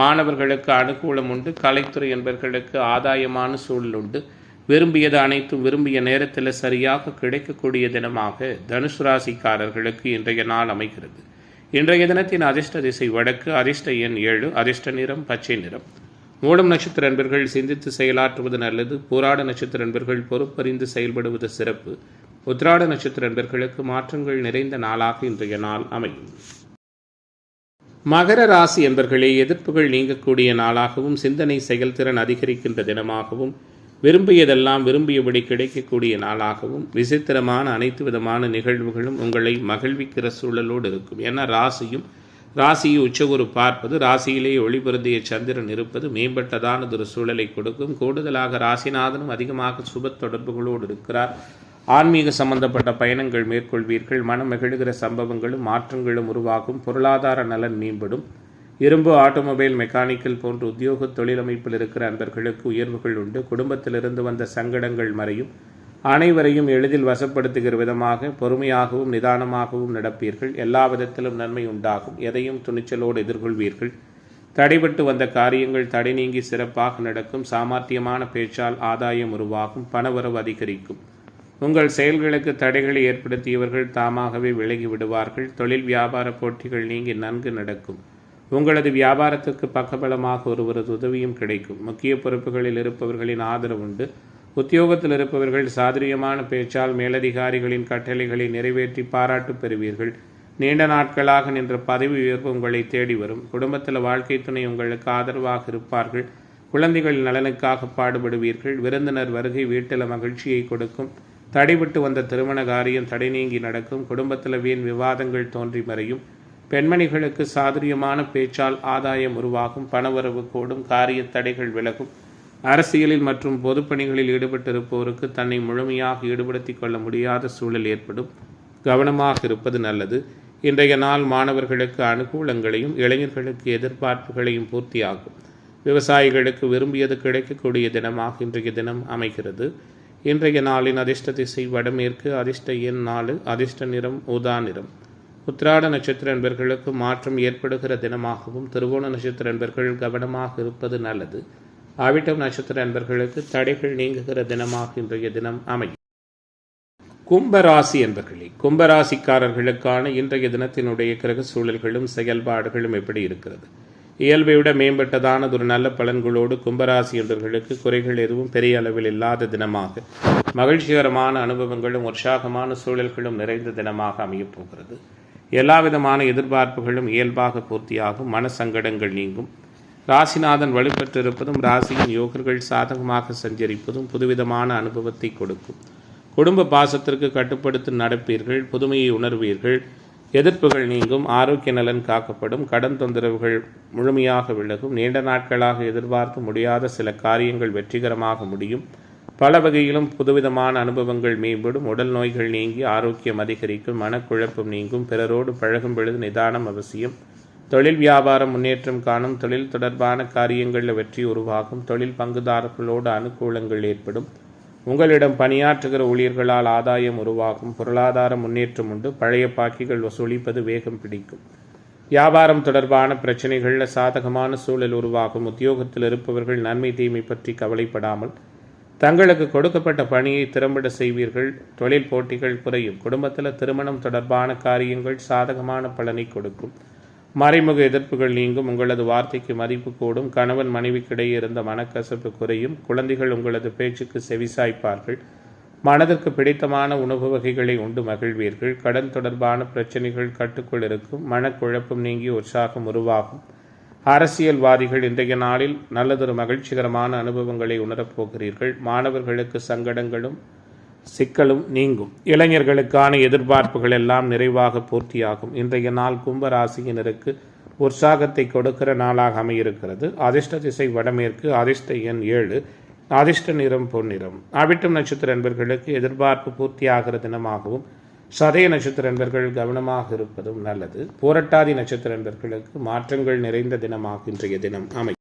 மாணவர்களுக்கு அனுகூலம் உண்டு. கலைத்துறை என்பவர்களுக்கு ஆதாயமான சூழல் உண்டு. விரும்பியது அனைத்தும் விரும்பிய நேரத்தில் சரியாக கிடைக்கக்கூடிய தினமாக தனுசு ராசிக்காரர்களுக்கு இன்றைய நாள் அமைகிறது. இன்றைய தினத்தின் அதிர்ஷ்ட திசை வடக்கு. அதிர்ஷ்ட எண் 7. அதிர்ஷ்ட நிறம் பச்சை நிறம். மூலம் நட்சத்திர என்பர்கள் சிந்தித்து செயலாற்றுவது நல்லது. பூராட நட்சத்திர என்பர்கள் பொறுப்பறிந்து செயல்படுவது சிறப்பு. உத்திராட நட்சத்திர என்பர்களுக்கு மாற்றங்கள் நிறைந்த நாளாக இன்றைய நாள் அமையும். மகர ராசி என்பர்களே எதிர்ப்புகள் நீங்கக்கூடிய நாளாகவும், சிந்தனை செயல்திறன் அதிகரிக்கின்ற தினமாகவும், விரும்பியதெல்லாம் விரும்பியபடி கிடைக்கக்கூடிய நாளாகவும், விசித்திரமான அனைத்து விதமான நிகழ்வுகளும் உங்களை மகிழ்விக்கிற சூழலோடு இருக்கும். ஏன்னா ராசியை உச்சகுரு பார்ப்பது, ராசியிலே ஒளிபருந்திய சந்திரன் இருப்பது மேம்பட்டதானதொரு சூழலை கொடுக்கும். கூடுதலாக ராசிநாதனும் அதிகமாக சுப தொடர்புகளோடு இருக்கிறார். ஆன்மீக சம்பந்தப்பட்ட பயணங்கள் மேற்கொள்வீர்கள். மனம் மகிழ்கிற சம்பவங்களும் மாற்றங்களும் உருவாகும். பொருளாதார நலன் மேம்படும். இரும்பு, ஆட்டோமொபைல், மெக்கானிக்கல் போன்ற உத்தியோக தொழிலமைப்பில் இருக்கிற அன்பர்களுக்கு உயர்வுகள் உண்டு. குடும்பத்திலிருந்து வந்த சங்கடங்கள் மறையும். அனைவரையும் எளிதில் வசப்படுத்துகிற விதமாக பொறுமையாகவும் நிதானமாகவும் நடப்பீர்கள். எல்லா விதத்திலும் நன்மை உண்டாகும். எதையும் துணிச்சலோடு எதிர்கொள்வீர்கள். தடைபட்டு வந்த காரியங்கள் தடை நீங்கி சிறப்பாக நடக்கும். சாமர்த்தியமான பேச்சால் ஆதாயம் உருவாகும். பணவரவு அதிகரிக்கும். உங்கள் செயல்களுக்கு தடைகளை ஏற்படுத்தியவர்கள் தாமாகவே விலகி விடுவார்கள். தொழில் வியாபார போட்டிகள் நீங்கி நன்கு நடக்கும். உங்களது வியாபாரத்துக்கு பக்கபலமாக ஒருவரது உதவியும் கிடைக்கும். முக்கிய பொறுப்புகளில் இருப்பவர்களின் ஆதரவு உண்டு. உத்தியோகத்தில் இருப்பவர்கள் சாதுரியமான பேச்சால் மேலதிகாரிகளின் கட்டளைகளை நிறைவேற்றி பாராட்டு பெறுவீர்கள். நீண்ட நாட்களாக நின்ற பதவி உயர்வு உங்களை தேடி வரும். குடும்பத்தில் வாழ்க்கை துணை உங்களுக்கு ஆதரவாக இருப்பார்கள். குழந்தைகள் நலனுக்காக பாடுபடுவீர்கள். விருந்தினர் வருகை வீட்டில் மகிழ்ச்சியை கொடுக்கும். தடைபட்டு வந்த திருமண காரியம் தடை நீங்கி நடக்கும். குடும்பத்தில் வீண் விவாதங்கள் தோன்றி மறையும். பெண்மணிகளுக்கு சாதுரியமான பேச்சால் ஆதாயம் உருவாகும். பணவரவு கூடும். காரிய தடைகள் விலகும். அரசியலில் மற்றும் பொதுப்பணிகளில் ஈடுபட்டிருப்போருக்கு தன்னை முழுமையாக ஈடுபடுத்திக் கொள்ள முடியாத சூழல் ஏற்படும். கவனமாக இருப்பது நல்லது. இன்றைய நாள் மாணவர்களுக்கு அனுகூலங்களையும் இளைஞர்களுக்கு எதிர்பார்ப்புகளையும் பூர்த்தியாகும். விவசாயிகளுக்கு விரும்பியது கிடைக்கக்கூடிய தினமாக இன்றைய தினம் அமைகிறது. இன்றைய நாளின் அதிர்ஷ்ட திசை வடமேற்கு. அதிர்ஷ்ட எண் 4. அதிர்ஷ்ட நிறம் ஊதா நிறம். உத்திராட நட்சத்திர அன்பர்களுக்கு மாற்றம் ஏற்படுகிற தினமாகவும், திருவோண நட்சத்திர அன்பர்கள் கவனமாக இருப்பது நல்லது. அவிட்டம் நட்சத்திர அன்பர்களுக்கு தடைகள் நீங்குகிற தினமாக இன்றைய தினம் அமையும். கும்பராசி என்பர்களே, கும்பராசிக்காரர்களுக்கான இன்றைய தினத்தினுடைய கிரக சூழல்களும் செயல்பாடுகளும் எப்படி இருக்கிறது? இயல்பை விட மேம்பட்டதான ஒரு நல்ல பலன்களோடு கும்பராசி என்பவர்களுக்கு குறைகள் எதுவும் பெரிய அளவில் இல்லாத தினமாக, மகிழ்ச்சிகரமான அனுபவங்களும் உற்சாகமான சூழல்களும் நிறைந்த தினமாக அமையப் போகிறது. எல்லா விதமான எதிர்பார்ப்புகளும் இயல்பாக பூர்த்தியாகும். மனசங்கடங்கள் நீங்கும். ராசிநாதன் வலுப்பெற்றிருப்பதும் ராசியின் யோகர்கள் சாதகமாக சஞ்சரிப்பதும் புதுவிதமான அனுபவத்தை கொடுக்கும். குடும்ப பாசத்திற்கு கட்டுப்படுத்தி நடப்பீர்கள். புதுமையை உணர்வீர்கள். எதிர்ப்புகள் நீங்கும். ஆரோக்கிய நலன் காக்கப்படும். கடன் தொந்தரவுகள் முழுமையாக விலகும். நீண்ட நாட்களாக எதிர்பார்க்க முடியாத சில காரியங்கள் வெற்றிகரமாக முடியும். பல வகையிலும் புதுவிதமான அனுபவங்கள் மேம்படும். உடல் நோய்கள் நீங்கி ஆரோக்கியம் அதிகரிக்கும். மனக்குழப்பம் நீங்கும். பிறரோடு பழகும் பொழுது நிதானம் அவசியம். தொழில் வியாபாரம் முன்னேற்றம் காணும். தொழில் தொடர்பான காரியங்களில் வெற்றி உருவாகும். தொழில் பங்குதாரர்களோடு அனுகூலங்கள் ஏற்படும். உங்களிடம் பணியாற்றுகிற ஊழியர்களால் ஆதாயம் உருவாகும். பொருளாதார முன்னேற்றம் உண்டு. பழைய பாக்கிகள் வசூலிப்பது வேகம் பிடிக்கும். வியாபாரம் தொடர்பான பிரச்சனைகளில் சாதகமான சூழல் உருவாகும். உத்தியோகத்தில் இருப்பவர்கள் நன்மை தீமை பற்றி கவலைப்படாமல் தங்களுக்கு கொடுக்கப்பட்ட பணியை திறம்பட செய்வீர்கள். தொழில் போட்டிகள் குறையும். குடும்பத்தில் திருமணம் தொடர்பான காரியங்கள் சாதகமான பலனை கொடுக்கும். மறைமுக எதிர்ப்புகள் நீங்கும். உங்களது வார்த்தைக்கு மதிப்பு கூடும். கணவன் மனைவிக்கிடையே இருந்த மனக்கசப்பு குறையும். குழந்தைகள் உங்களது பேச்சுக்கு செவிசாய்ப்பார்கள். மனதிற்கு பிடித்தமான உணவு வகைகளை உண்டு மகிழ்வீர்கள். கடன் தொடர்பான பிரச்சனைகள் கட்டுக்குள் இருக்கும். மனக்குழப்பம் நீங்கி உற்சாகம் உருவாகும். அரசியல்வாதிகள் இன்றைய நாளில் நல்லதொரு மகிழ்ச்சிகரமான அனுபவங்களை உணரப்போகிறீர்கள். மாணவர்களுக்கு சங்கடங்களும் சிக்கலும் நீங்கும். இளைஞர்களுக்கான எதிர்பார்ப்புகள் எல்லாம் நிறைவாக பூர்த்தியாகும். இன்றைய நாள் கும்பராசியினருக்கு உற்சாகத்தை கொடுக்கிற நாளாக அமையிருக்கிறது. அதிர்ஷ்ட திசை வடமேற்கு. அதிர்ஷ்ட எண் 7. அதிர்ஷ்ட நிறம் பொன்னிறம். அவிட்டம் நட்சத்திர என்பர்களுக்கு எதிர்பார்ப்பு பூர்த்தியாகிற தினமாகவும், சதய நட்சத்திர என்பர்கள் கவனமாக இருப்பதும் நல்லது. பூரட்டாதி நட்சத்திர என்பர்களுக்கு மாற்றங்கள் நிறைந்த தினமாக இன்றைய தினம் அமையும்.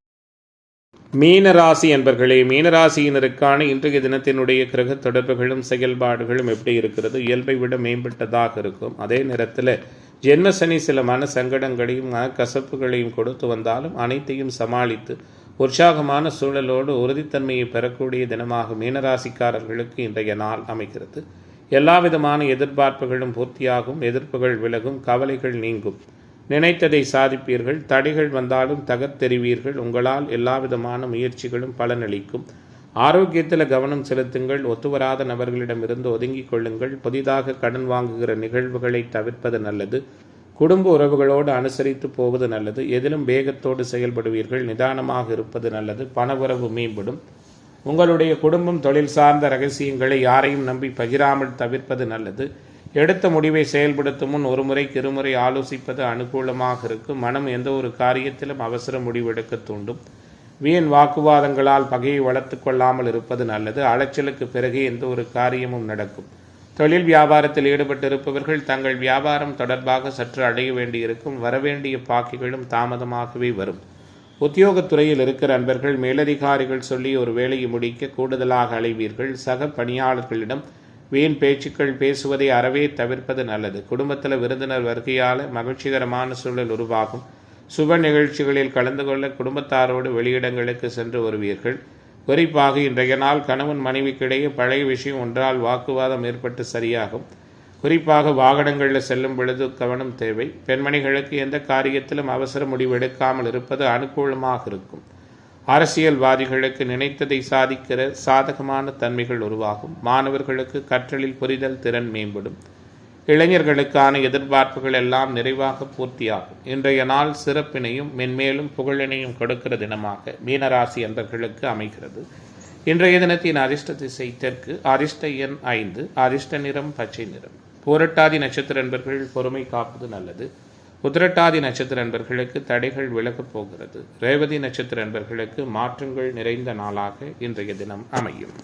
மீனராசி என்பர்களே, மீனராசியினருக்கான இன்றைய தினத்தினுடைய கிரக தொடர்புகளும் செயல்பாடுகளும் எப்படி இருக்கிறது? இயல்பை விட மேம்பட்டதாக இருக்கும். அதே நேரத்தில் ஜென்மசனி சில மன சங்கடங்களையும் கசப்புகளையும் கொடுத்து வந்தாலும் அனைத்தையும் சமாளித்து உற்சாகமான சூழலோடு உறுதித்தன்மையை பெறக்கூடிய தினமாக மீனராசிக்காரர்களுக்கு இன்றைய நாள் அமைகிறது. எல்லா விதமான எதிர்பார்ப்புகளும் பூர்த்தியாகும். எதிர்ப்புகள் விலகும். கவலைகள் நீங்கும். நினைத்ததை சாதிப்பீர்கள். தடைகள் வந்தாலும் தகர்த்தெறிவீர்கள். உங்களால் எல்லா விதமான முயற்சிகளும் பலனளிக்கும். ஆரோக்கியத்தில் கவனம் செலுத்துங்கள். ஒத்துவராத நபர்களிடமிருந்து ஒதுங்கிக் கொள்ளுங்கள். புதிதாக கடன் வாங்குகிற நிகழ்வுகளை தவிர்ப்பது நல்லது. குடும்ப உறவுகளோடு அனுசரித்து போவது நல்லது. எதிலும் வேகத்தோடு செயல்படுவீர்கள். நிதானமாக இருப்பது நல்லது. பணவரவு மேம்படும். உங்களுடைய குடும்பம் தொழில் சார்ந்த ரகசியங்களை யாரையும் நம்பி பகிராமல் தவிர்ப்பது நல்லது. எடுத்த முடிவை செயல்படுத்தும் முன் ஒரு முறைக்கு இருமுறை ஆலோசிப்பது அனுகூலமாக இருக்கும். மனம் எந்த ஒரு காரியத்திலும் அவசர முடிவெடுக்க தூண்டும். வீண் வாக்குவாதங்களால் பகையை வளர்த்து கொள்ளாமல் இருப்பது நல்லது. அலைச்சலுக்கு பிறகே எந்த ஒரு காரியமும் நடக்கும். தொழில் வியாபாரத்தில் ஈடுபட்டிருப்பவர்கள் தங்கள் வியாபாரம் தொடர்பாக சற்று அடைய வேண்டியிருக்கும். வரவேண்டிய பாக்கிகளும் தாமதமாகவே வரும். உத்தியோகத்துறையில் இருக்கிற அன்பர்கள் மேலதிகாரிகள் சொல்லி ஒரு வேலையை முடிக்க கூடுதலாக அலைவீர்கள். சக பணியாளர்களிடம் வீண் பேச்சுக்கள் பேசுவதை அறவே தவிர்ப்பது நல்லது. குடும்பத்தில் விருந்தினர் வருகையால் மகிழ்ச்சிகரமான சூழல் உருவாகும். சுப நிகழ்ச்சிகளில் கலந்து கொள்ள குடும்பத்தாரோடு வெளியிடங்களுக்கு சென்று வருவீர்கள். குறிப்பாக இன்றைய நாள் கணவன் மனைவிக்கிடையே பழைய விஷயம் ஒன்றால் வாக்குவாதம் ஏற்பட்டு சரியாகும். குறிப்பாக வாகனங்களில் செல்லும் பொழுது கவனம் தேவை. பெண்மணிகளுக்கு எந்த காரியத்திலும் அவசர முடிவு எடுக்காமல் இருப்பது அனுகூலமாக இருக்கும். அரசியல்வாதிகளுக்கு நினைத்ததை சாதிக்கிற சாதகமான தன்மைகள் உருவாகும். மாணவர்களுக்கு கற்றலில் புரிதல் திறன் மேம்படும். இளைஞர்களுக்கான எதிர்பார்ப்புகள் எல்லாம் நிறைவாக பூர்த்தியாகும். இன்றைய நாள் சிறப்பினையும் மென்மேலும் புகழினையும் கொடுக்கிற தினமாக மீனராசி அன்பர்களுக்கு அமைகிறது. இன்றைய தினத்தின் அதிர்ஷ்ட திசை தெற்கு, அதிர்ஷ்ட எண் 5, அதிர்ஷ்ட நிறம் பச்சை நிறம். பூரட்டாதி நட்சத்திர அன்பர்கள் பொறுமை காப்பது நல்லது. உத்திரட்டாதி நட்சத்திர அன்பர்களுக்கு தடைகள் விலகப் போகிறது. ரேவதி நட்சத்திர அன்பர்களுக்கு மாற்றங்கள் நிறைந்த நாளாக இன்றைய தினம் அமையும்.